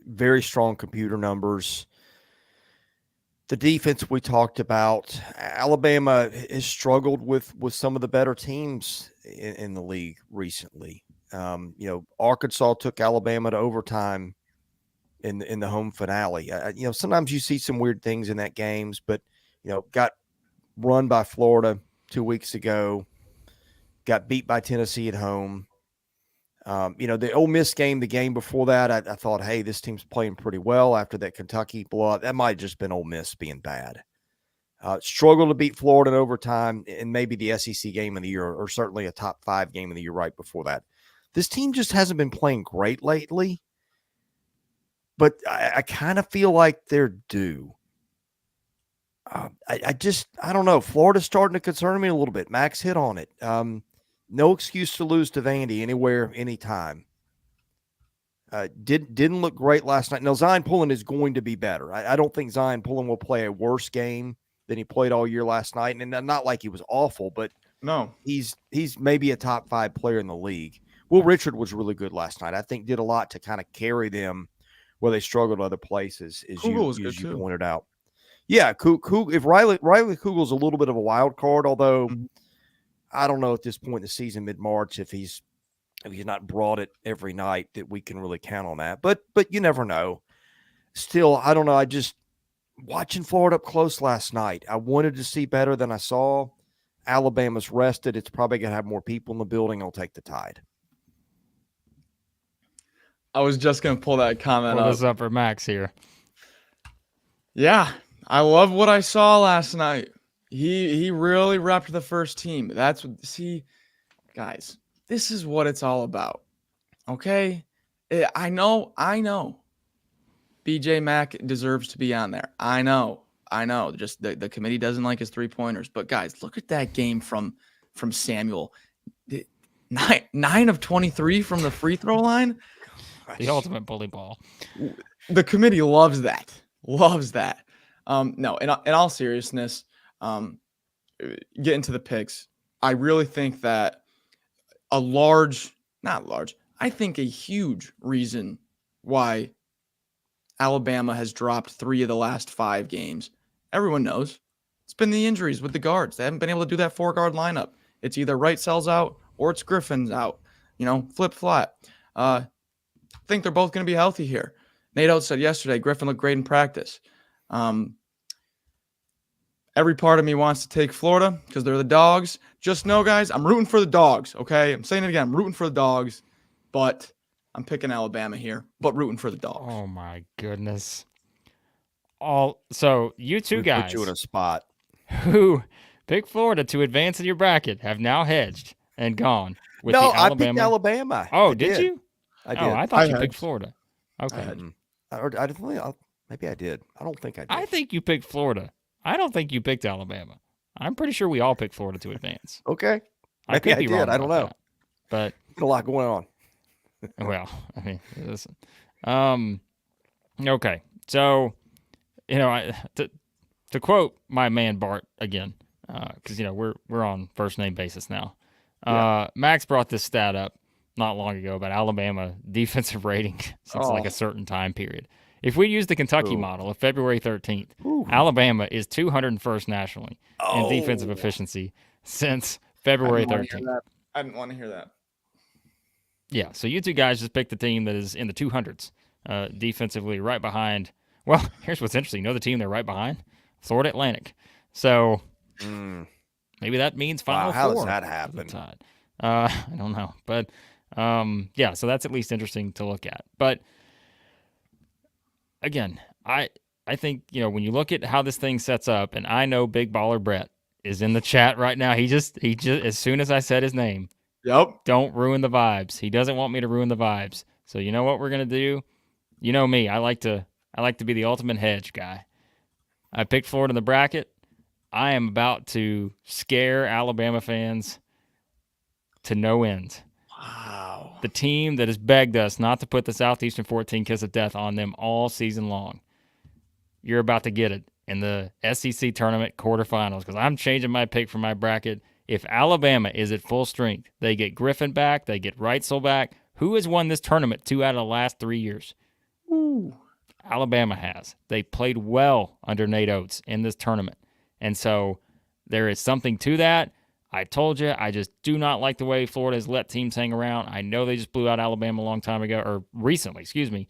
very strong computer numbers. The defense we talked about. Alabama has struggled with some of the better teams in the league recently. Arkansas took Alabama to overtime in the home finale. Sometimes you see some weird things in that games, but got run by Florida 2 weeks ago, got beat by Tennessee at home. The Ole Miss game, the game before that, I thought, hey, this team's playing pretty well after that Kentucky blowout. That might have just been Ole Miss being bad. Struggled to beat Florida in overtime, and maybe the SEC game of the year, or certainly a top 5 game of the year right before that. this team just hasn't been playing great lately. But I kind of feel like they're due. I don't know. Florida's starting to concern me a little bit. Max hit on it. No excuse to lose to Vandy anywhere, anytime. Didn't look great last night. Now, Zion Pullen is going to be better. I don't think Zion Pullen will play a worse game than he played all year last night. And not like he was awful, but no, he's maybe a top 5 player in the league. Will Richard was really good last night. I think did a lot to kind of carry them where they struggled other places, as you pointed out. Yeah, if Riley Kugel's a little bit of a wild card, although I don't know at this point in the season, mid-March, if he's not brought it every night that we can really count on that. But you never know. Still, I don't know. I just watching Florida up close last night. I wanted to see better than I saw. Alabama's rested. It's probably going to have more people in the building. I'll take the Tide. I was just going to pull that comment up. Pull this up for Max here. Yeah, I love what I saw last night. He really repped the first team. That's what, see, guys, this is what it's all about. Okay? I know. BJ Mack deserves to be on there. I know. Just the committee doesn't like his 3-pointers. But guys, look at that game from Samuel. 9 of 23 from the free throw line. The ultimate bully ball. The committee loves that. No, in all seriousness, get into the picks. I really think that I think a huge reason why Alabama has dropped 3 of the last 5 games. Everyone knows it's been the injuries with the guards. They haven't been able to do that 4-guard lineup. It's either Wright Sells out or it's Griffin's out. Flip-flop. I think they're both going to be healthy here. Nate Oates said yesterday, Griffin looked great in practice. Every part of me wants to take Florida because they're the dogs. Just know, guys, I'm rooting for the dogs, okay? I'm saying it again. I'm rooting for the dogs, but I'm picking Alabama here, but rooting for the dogs. Oh, my goodness. So you two guys put you in a spot who picked Florida to advance in your bracket have now hedged and gone with the Alabama. I picked Alabama. Oh, did you? I did. Oh, I thought you picked Florida. Okay. Maybe I did. I don't think I did. I think you picked Florida. I don't think you picked Alabama. I'm pretty sure we all picked Florida to advance. Okay. Maybe I did. I don't know. But a lot going on. Well, I mean, listen. Okay. So, to quote my man Bart again, because we're on first name basis now. Max brought this stat up not long ago about Alabama defensive rating since like a certain time period. If we use the Kentucky model of February 13th, Alabama is 201st nationally in defensive efficiency since February 13th. I didn't want to hear that. Yeah, so you two guys just picked the team that is in the 200s defensively, right behind. Well, here's what's interesting. You know the team they're right behind? Florida Atlantic. So maybe that means Final Four. How does that happen? I don't know. But, so that's at least interesting to look at. But, again, I think, when you look at how this thing sets up, and I know Big Baller Brett is in the chat right now. He just as soon as I said his name, don't ruin the vibes. He doesn't want me to ruin the vibes. So you know what we're going to do? You know me. I like to be the ultimate hedge guy. I picked Florida in the bracket. I am about to scare Alabama fans to no end. Wow. The team that has begged us not to put the Southeastern 14 kiss of death on them all season long. You're about to get it in the SEC tournament quarterfinals because I'm changing my pick for my bracket. If Alabama is at full strength, they get Griffin back, they get Wrightsell back. Who has won this tournament 2 out of the last 3 years? Ooh. Alabama has. They played well under Nate Oates in this tournament. And so there is something to that. I told you, I just do not like the way Florida has let teams hang around. I know they just blew out Alabama a long time ago, or recently, excuse me.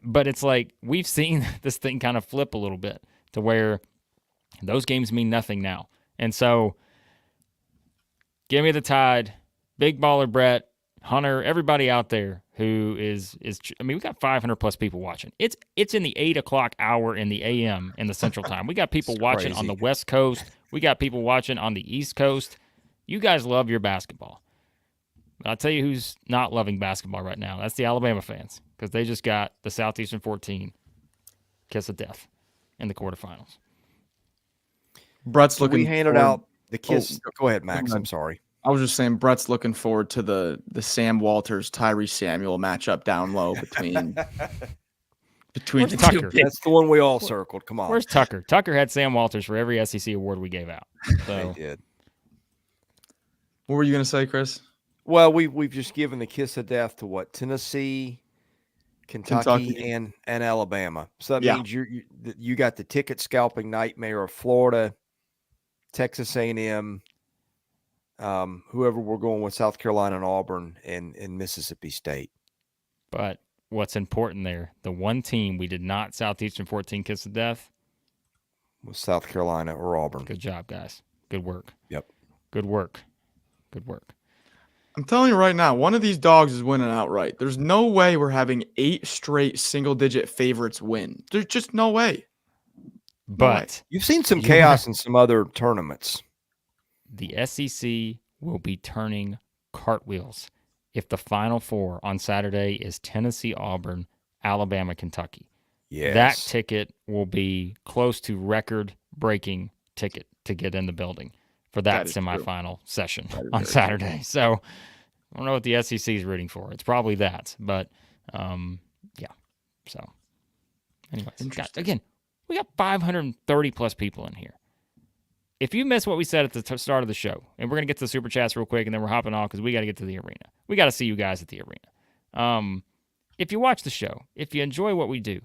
But it's like we've seen this thing kind of flip a little bit to where those games mean nothing now. And so give me the Tide, Big Baller Brett, Hunter, everybody out there who is we got 500-plus people watching. It's in the 8 o'clock hour in the a.m. in the Central Time. We got people watching on the West Coast. We got people watching on the East Coast. You guys love your basketball. I'll tell you who's not loving basketball right now. That's the Alabama fans, because they just got the Southeastern 14 kiss of death in the quarterfinals. Brett's looking. We handed out the kiss. Oh, go ahead, Max. I'm sorry. I was just saying, Brett's looking forward to the Sam Walters Tyrese Samuel matchup down low between Tucker. That's the one we all circled. Come on. Where's Tucker? Tucker had Sam Walters for every SEC award we gave out. So. They did. What were you going to say, Chris? Well, we've just given the kiss of death to what? Tennessee, Kentucky. and Alabama. So that means you got the ticket scalping nightmare of Florida, Texas A&M, whoever we're going with, South Carolina and Auburn, and Mississippi State. But what's important there, the one team we did not Southeastern 14 kiss of death was South Carolina or Auburn. Good job, guys. Good work. Yep. Good work. Good work. I'm telling you right now, one of these dogs is winning outright. There's no way we're having 8 straight single-digit favorites win. There's just no way. But you've seen some chaos in some other tournaments. The SEC will be turning cartwheels if the Final Four on Saturday is Tennessee, Auburn, Alabama, Kentucky. Yes. That ticket will be close to record-breaking ticket to get in the building for that semifinal session on Saturday. True. So I don't know what the SEC is rooting for. It's probably that. But, yeah. So, anyways, again, we got 530-plus people in here. If you missed what we said at the start of the show, and we're going to get to the Super Chats real quick, and then we're hopping off because we got to get to the arena. We got to see you guys at the arena. If you watch the show, if you enjoy what we do,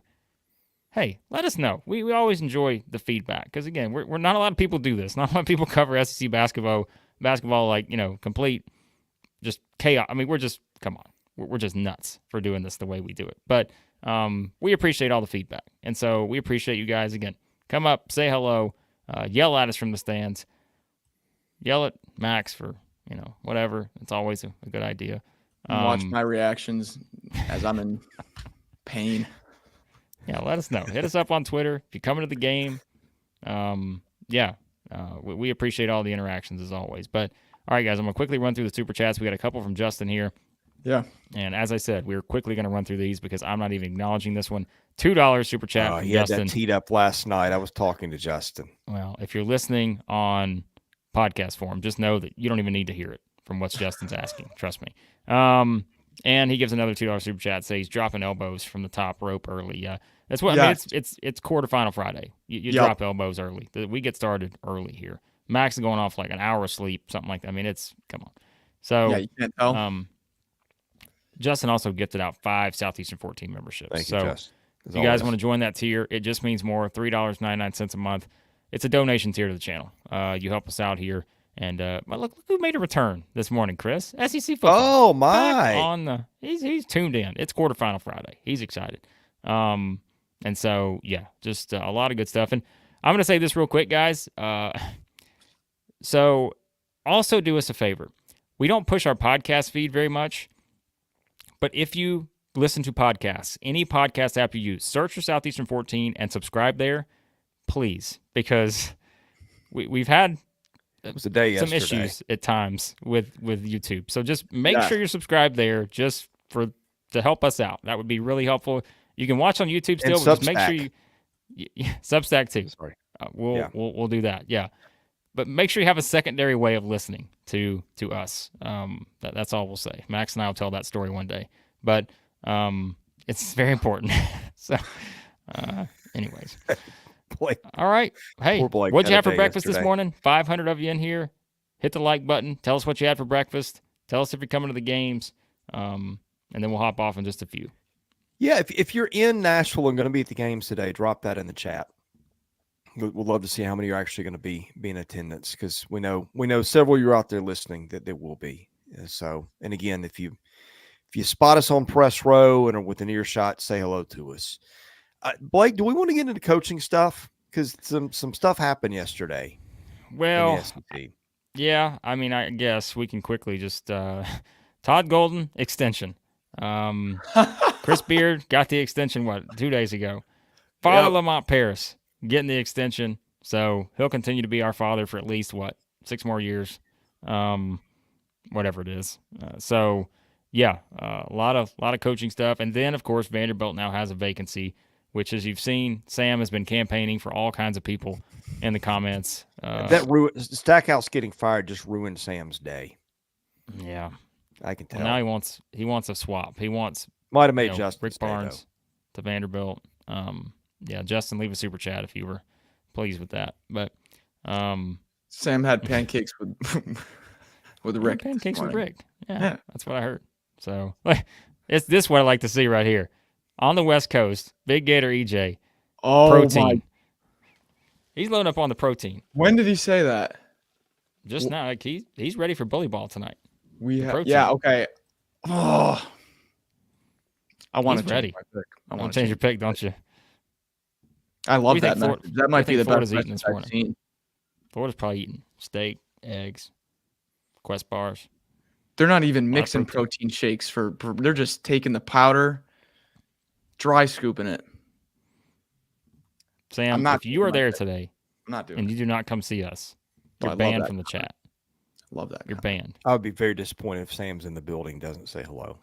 hey, let us know. We always enjoy the feedback because, again, we're not a lot of people do this. Not a lot of people cover SEC basketball like, complete just chaos. I mean, we're just, come on. We're just nuts for doing this the way we do it. But we appreciate all the feedback. And so we appreciate you guys. Again, come up, say hello, yell at us from the stands. Yell at Max for, whatever. It's always a good idea. Watch my reactions as I'm in pain. Yeah, let us know. Hit us up on Twitter if you're coming to the game. We appreciate all the interactions as always. But, all right, guys, I'm going to quickly run through the Super Chats. We got a couple from Justin here. Yeah. And as I said, we're quickly going to run through these because I'm not even acknowledging this one. $2 Super Chat from he Justin. Had that teed up last night. I was talking to Justin. Well, if you're listening on podcast form, just know that you don't even need to hear it from what Justin's asking. Trust me. And he gives another $2 Super Chat. Say he's dropping elbows from the top rope early. That's what I mean. It's quarterfinal Friday. You drop elbows early. We get started early here. Max is going off like an hour of sleep, something like that. I mean, come on. So you can't tell. Justin also gifted out 5 Southeastern 14 memberships. Thank you, Justin. If you guys want to join that tier, it just means more. $3.99 a month. It's a donation tier to the channel. You help us out here. And look who made a return this morning, Chris. SEC football. Oh my! He's tuned in. It's quarterfinal Friday. He's excited. And so just a lot of good stuff. And I'm gonna say this real quick, guys. So also do us a favor. We don't push our podcast feed very much, but if you listen to podcasts, any podcast app you use, search for Southeastern 14 and subscribe there, please, because we've had. It was a day some yesterday. Issues at times with YouTube. So just make sure you're subscribed there just to help us out. That would be really helpful. You can watch on YouTube still, but just make sure you Substack too. Sorry. We'll do that. Yeah. But make sure you have a secondary way of listening to us. That's all we'll say. Max and I will tell that story one day. But it's very important. So anyways. All right. Hey, what'd you have for breakfast this morning? 500 of you in here. Hit the like button. Tell us what you had for breakfast. Tell us if you're coming to the games. And then we'll hop off in just a few. Yeah, if you're in Nashville and going to be at the games today, drop that in the chat. We'd love to see how many are actually going to be in attendance because we know several of you are out there listening that there will be. So, and again, if you spot us on press row and are within earshot, say hello to us. Blake, do we want to get into coaching stuff? Because some stuff happened yesterday. Well, yeah. I mean, I guess we can quickly just Todd Golden extension. Chris Beard got the extension 2 days ago. Father Lamont Paris getting the extension, so he'll continue to be our father for at least 6 more years. whatever it is. So yeah, a lot of coaching stuff, and then of course Vanderbilt now has a vacancy, which, as you've seen, Sam has been campaigning for all kinds of people in the comments. Stackhouse getting fired just ruined Sam's day. Yeah, I can tell. Well, now he wants a swap. He wants might have made Justin Rick Barnes to Vanderbilt. Yeah, Justin, leave a super chat if you were pleased with that. But Sam had pancakes with Rick. Pancakes with Rick. Yeah, that's what I heard. So it's this what I like to see right here on the West Coast. Big Gator EJ. Oh, protein. He's loading up on the protein. When did he say that? Just now. Like he's ready for bully ball tonight. Yeah. Okay. Oh, I want to change my pick. I want to change your pick, don't you? I love that. That might be the best eating this morning. I've seen. Florida's probably eating steak, eggs, Quest bars. They're not even mixing protein shakes for. They're just taking the powder, dry scooping it. Sam, if you are there today, I'm not doing and you do not come see us, you're banned from the chat. Love that. You're banned. I would be very disappointed if Sam's in the building doesn't say hello.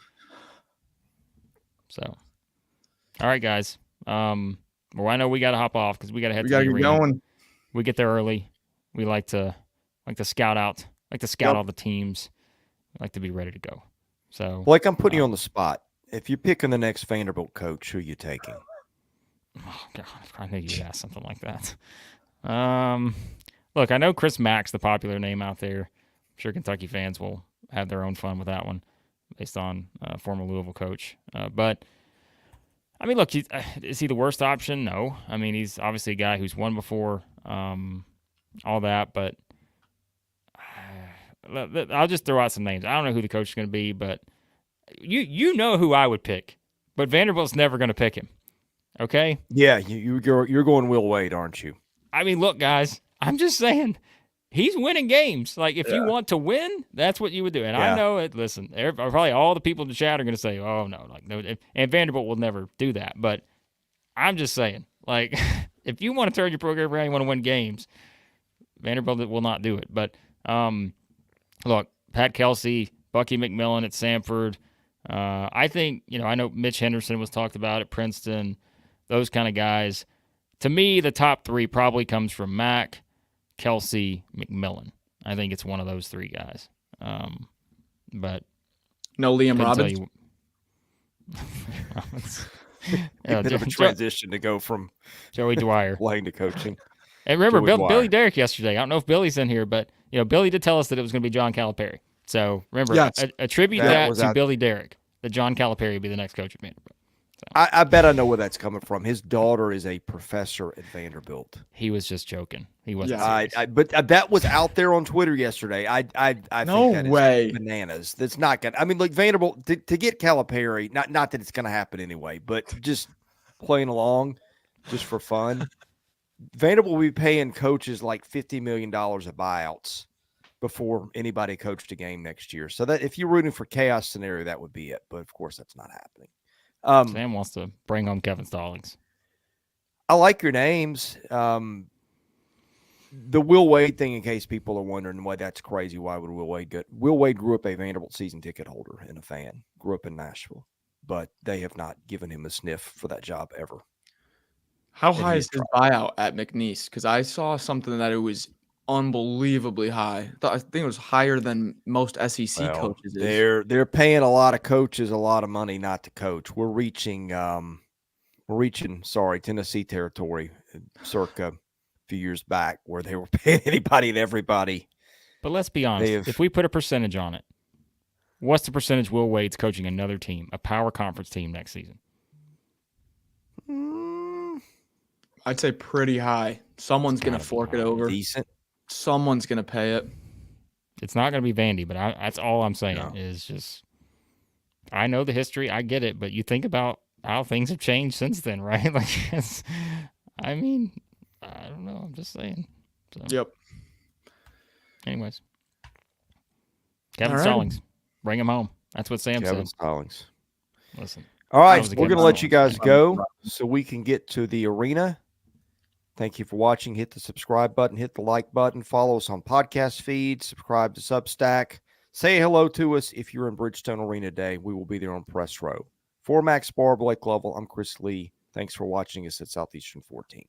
So, all right, guys. Well, I know we got to hop off because we got to head to the arena. We got to get going. We get there early. We like to scout out, all the teams. We like to be ready to go. So, Blake, I'm putting you on the spot. If you're picking the next Vanderbilt coach, who are you taking? Oh God, I knew you'd ask something like that. Look, I know Chris Mack's the popular name out there. I'm sure Kentucky fans will have their own fun with that one, based on former Louisville coach. But I mean, look, is he the worst option? No. I mean, he's obviously a guy who's won before, all that. But I'll just throw out some names. I don't know who the coach is going to be, but you know who I would pick. But Vanderbilt's never going to pick him. Okay? Yeah, you're going Will Wade, aren't you? I mean, look, guys, I'm just saying he's winning games. Like, if you want to win, that's what you would do. And I know it. Listen, probably all the people in the chat are going to say, "Oh no," no, and Vanderbilt will never do that. But I'm just saying, like, if you want to turn your program around, you want to win games, Vanderbilt will not do it. But look, Pat Kelsey, Bucky McMillan at Samford. I think I know Mitch Henderson was talked about at Princeton. Those kind of guys. To me, the top three probably comes from Mack, Kelsey, McMillan. I think it's one of those three guys. But no Liam Robbins. A bit of a transition to go from Joey Dwyer playing to coaching. And remember, Billy Derrick yesterday. I don't know if Billy's in here, but Billy did tell us that it was going to be John Calipari. So remember, attribute that to Billy Derrick, that John Calipari would be the next coach at Vanderbilt. So. I bet I know where that's coming from. His daughter is a professor at Vanderbilt. He was just joking. He wasn't. But that was out there on Twitter yesterday. I no think that way is bananas. That's not good. I mean, like Vanderbilt to get Calipari. Not that it's going to happen anyway, but just playing along, just for fun. Vanderbilt will be paying coaches like $50 million of buyouts before anybody coached a game next year. So that if you're rooting for chaos scenario, that would be it. But of course, that's not happening. Sam wants to bring home Kevin Stallings. I like your names. The Will Wade thing, in case people are wondering why that's crazy. Why would Will Wade go? Will Wade grew up a Vanderbilt season ticket holder and a fan. Grew up in Nashville, but they have not given him a sniff for that job ever. How high is his buyout at McNeese? Because I saw something that it was unbelievably high. I think it was higher than most SEC coaches. They're paying a lot of coaches a lot of money not to coach. We're reaching Tennessee territory circa a few years back where they were paying anybody and everybody. But let's be honest, if we put a percentage on it, what's the percentage Will Wade's coaching another team, a power conference team next season? I'd say pretty high. Someone's going to fork it over. Decent. Someone's going to pay it. It's not going to be Vandy, but that's all I'm saying is just I know the history. I get it. But you think about how things have changed since then, right? Like, I mean, I don't know. I'm just saying. So. Yep. Anyways. Kevin Stallings. Bring him home. That's what Sam said. Kevin Stallings. Listen. All right. We're going to let you guys go so we can get to the arena. Thank you for watching. Hit the subscribe button, hit the like button, follow us on podcast feed, subscribe to Substack, Say hello to us if you're in Bridgestone Arena Day. We will be there on press row. For Max Barr, Blake Lovell, I'm Chris Lee. Thanks for watching us at Southeastern 14.